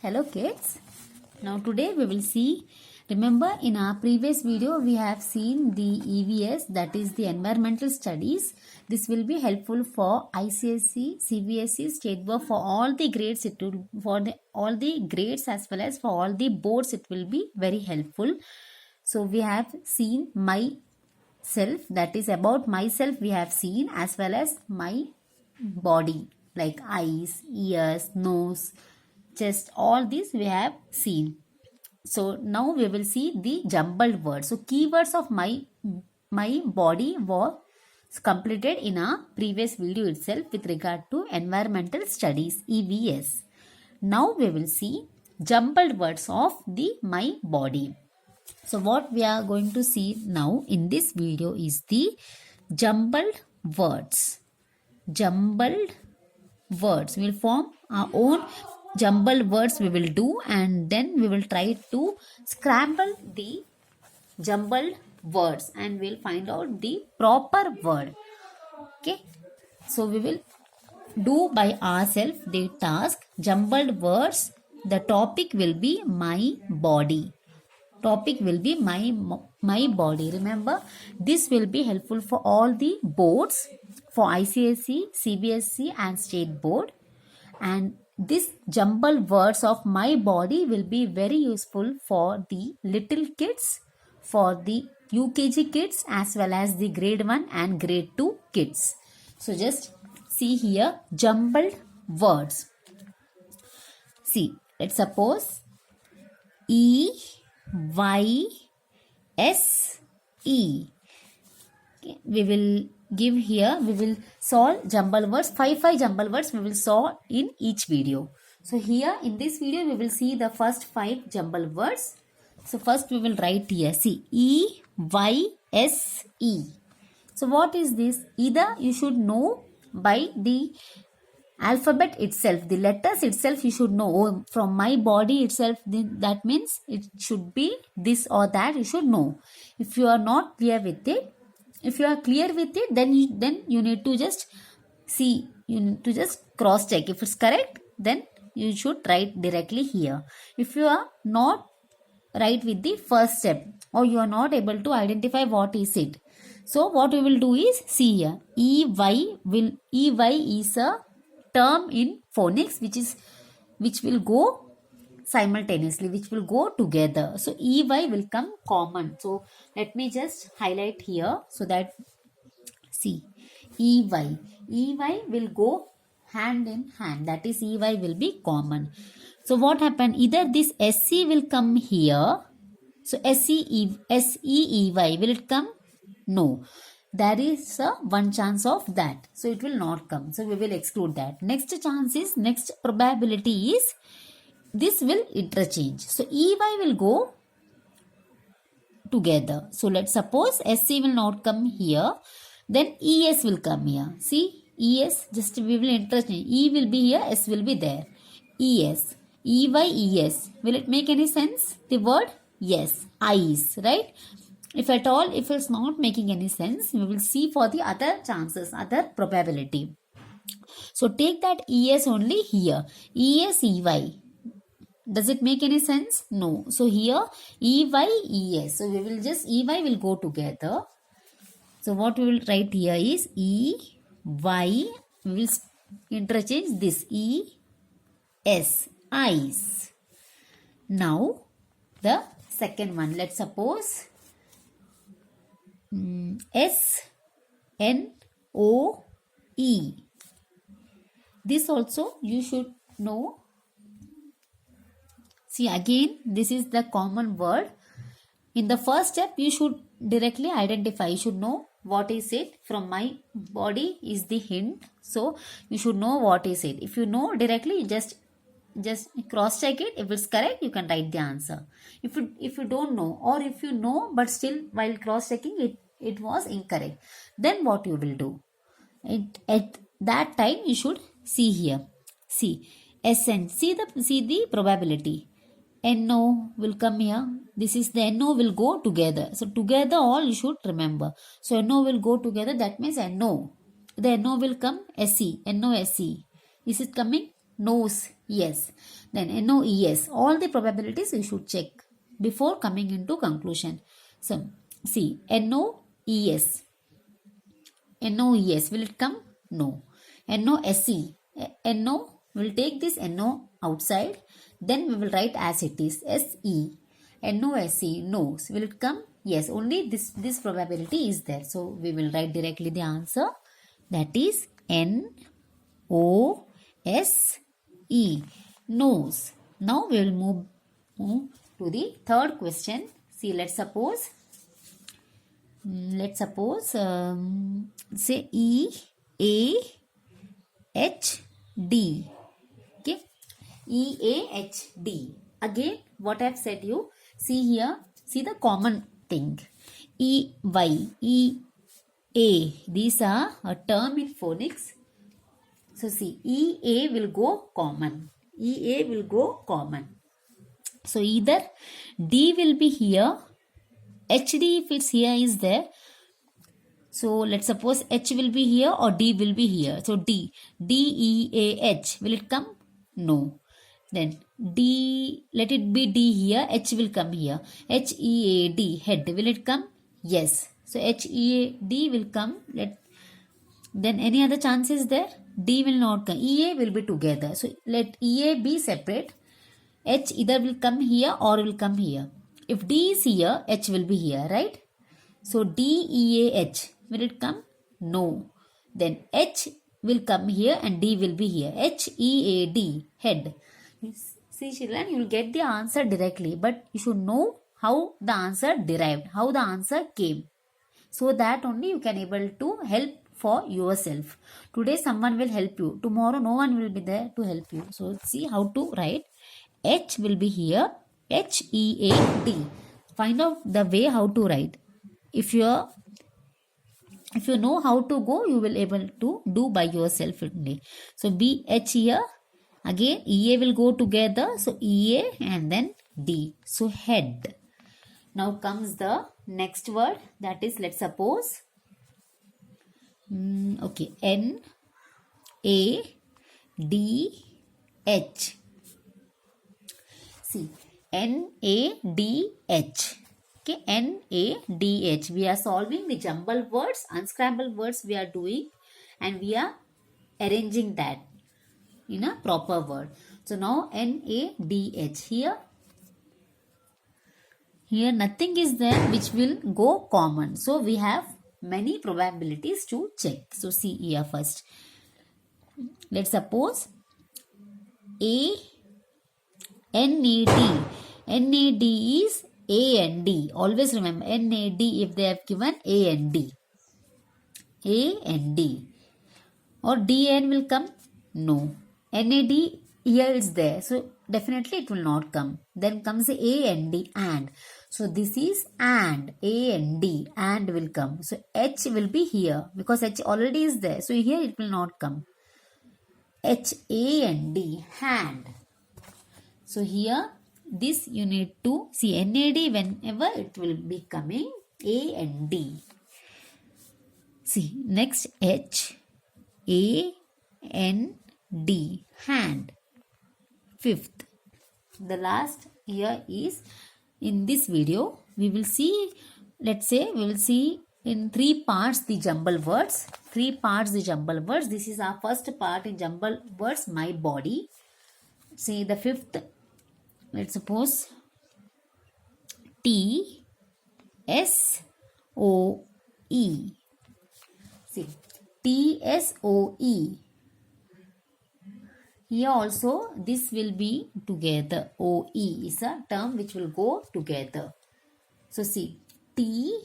Hello kids. Now today we will see, remember in our previous video we have seen the EVS, that is the environmental studies. This will be helpful for ICSE, CBSE, State Board, for all the grades. It will all the grades as well as for all the boards it will be very helpful. So we have seen myself, that is about myself we have seen, as well as my body like eyes, ears, nose, chest, all these we have seen. So now we will see the jumbled words. So keywords of my body was completed in a previous video itself with regard to environmental studies, EVS. Now we will see jumbled words of the my body. So what we are going to see now in this video is the jumbled words. Jumbled words. We will form our own jumbled words we will do, and then we will try to scramble the jumbled words and we'll find out the proper word. Okay. So we will do by ourselves the task. Jumbled words. The topic will be my body. Topic will be my body. Remember, this will be helpful for all the boards, for ICSE, CBSE and State Board. And this jumbled words of my body will be very useful for the little kids, for the UKG kids as well as the grade 1 and grade 2 kids. So just see here, jumbled words. See, let's suppose EYSE. Okay, we will give here, we will solve jumbled words, 5 jumbled words we will solve in each video. So here in this video we will see the first 5 jumbled words. So first we will write here, see, EYSE. So what is this? Either you should know by the alphabet itself, the letters itself you should know. Oh, from my body itself, that means it should be this or that, you should know. If you are not clear with it, if you are clear with it, then you need to just see, you need to just cross check. If it's correct, then you should write directly here. If you are not right with the first step, or you are not able to identify what is it, so what we will do is, see here, EY is a term in phonics which will go simultaneously, which will go together. So EY will come common. So let me just highlight here so that, see, EY will go hand in hand, that is EY will be common. So what happened, either this SC will come here, so SEEY, will it come? No, there is one chance of that, so it will not come, so we will exclude that. Next probability is this will interchange, so EY will go together. So let's suppose SC will not come here, then ES will come here. See, ES, just we will interchange, E will be here, S will be there. ES, EY, ES, will it make any sense, the word? Yes, eyes, right? If at all, if it's not making any sense, we will see for the other chances, other probability. So take that ES only here, ES, EY. Does it make any sense? No. So here EY, ES. So we will just, EY will go together. So what we will write here is EY. We will interchange this ES, eyes. Now the second one. Let's suppose SNOE. This also you should know. See, again, this is the common word. In the first step, you should directly identify. You should know what is it. From my body is the hint. So, you should know what is it. If you know directly, just cross check it. If it's correct, you can write the answer. If you don't know, or if you know but still while cross checking it was incorrect, then what you will do? At that time you should see here. See, SN. See the probability. NO will come here. This is the NO will go together. So together all you should remember. So NO will go together. That means NO. The NO will come SE. NO SE. Is it coming? Nose. Yes. Then NOES. All the probabilities you should check before coming into conclusion. So, see, NOES. NOES. Will it come? No. NOSE. NO. We'll take this NO outside. Then we will write as it is. SE. NOSE. No. Will it come? Yes. Only this probability is there. So, we will write directly the answer. That is NOSE. Nose. Now we will move to the third question. See, let's suppose say EAHD. Okay, EAHD. Again, what I have said you, see here, see the common thing. EY, EA. These are a term in phonics. So see, EA will go common. EA will go common. So either D will be here, HD if it's here is there. So let's suppose H will be here or D will be here. So D, DEAH, will it come? No. Then D, let it be D here, H will come here. HEAD, head, will it come? Yes. So HEAD will come. Then any other chances there? D will not come. EA will be together. So let EA be separate. H either will come here or will come here. If D is here, H will be here, right? So DEAH, will it come? No. Then H will come here and D will be here. HEAD, head. See children, you will get the answer directly, but you should know how the answer derived, how the answer came. So that only you can able to help for yourself. Today someone will help you. Tomorrow no one will be there to help you. So see how to write. H will be here. HEAD. Find out the way how to write. If you know how to go, you will able to do by yourself only. So BH here. Again EA will go together. So EA and then D. So head. Now comes the next word. That is, let's suppose. Okay. NADH. See, NADH. Okay, NADH. We are solving the jumbled words, unscrambled words we are doing, and we are arranging that in a proper word. So now NADH. Here nothing is there which will go common. So we have many probabilities to check. So see here first. Let's suppose NAD. NAD is A and D. Always remember NAD if they have given A and D. A and D. Or DN will come? No. NAD here is there. So definitely it will not come. Then comes A and D and. So this is and. A and D. And will come. So H will be here. Because H already is there. So here it will not come. H, A and D. Hand. So here this you need to see NAD whenever it will be coming. A and D. See next H. A and D. Hand. Fifth. The last here is, in this video we will see, let's say we will see in 3 parts the jumbled words. 3 parts the jumbled words. This is our first part in jumbled words, my body. See the fifth. Let's suppose TSOE. See TSOE. Here also this will be together. OE is a term which will go together. So see T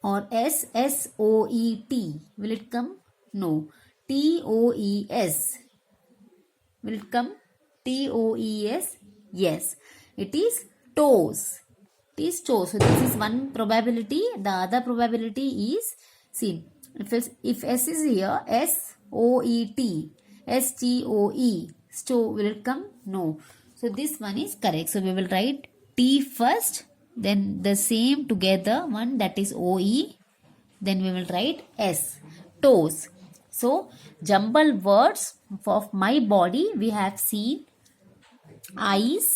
or SSOET. Will it come? No. TOES. Will it come? TOES. Yes. It is toes. It is toes. So this is one probability. The other probability is, see, if S is here, SOET. STOE. Stoe. Will it come? No. So this one is correct. So we will write T first. Then the same together one, that is OE. Then we will write S. Toes. So jumble words of my body, we have seen eyes,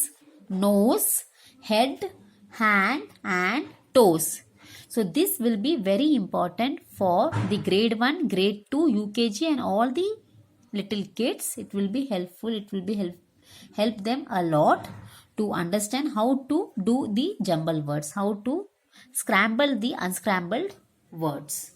nose, head, hand and toes. So this will be very important for the grade 1, grade 2, UKG and all the little kids. It will be helpful. It will be help them a lot to understand how to do the jumble words, how to scramble the unscrambled words.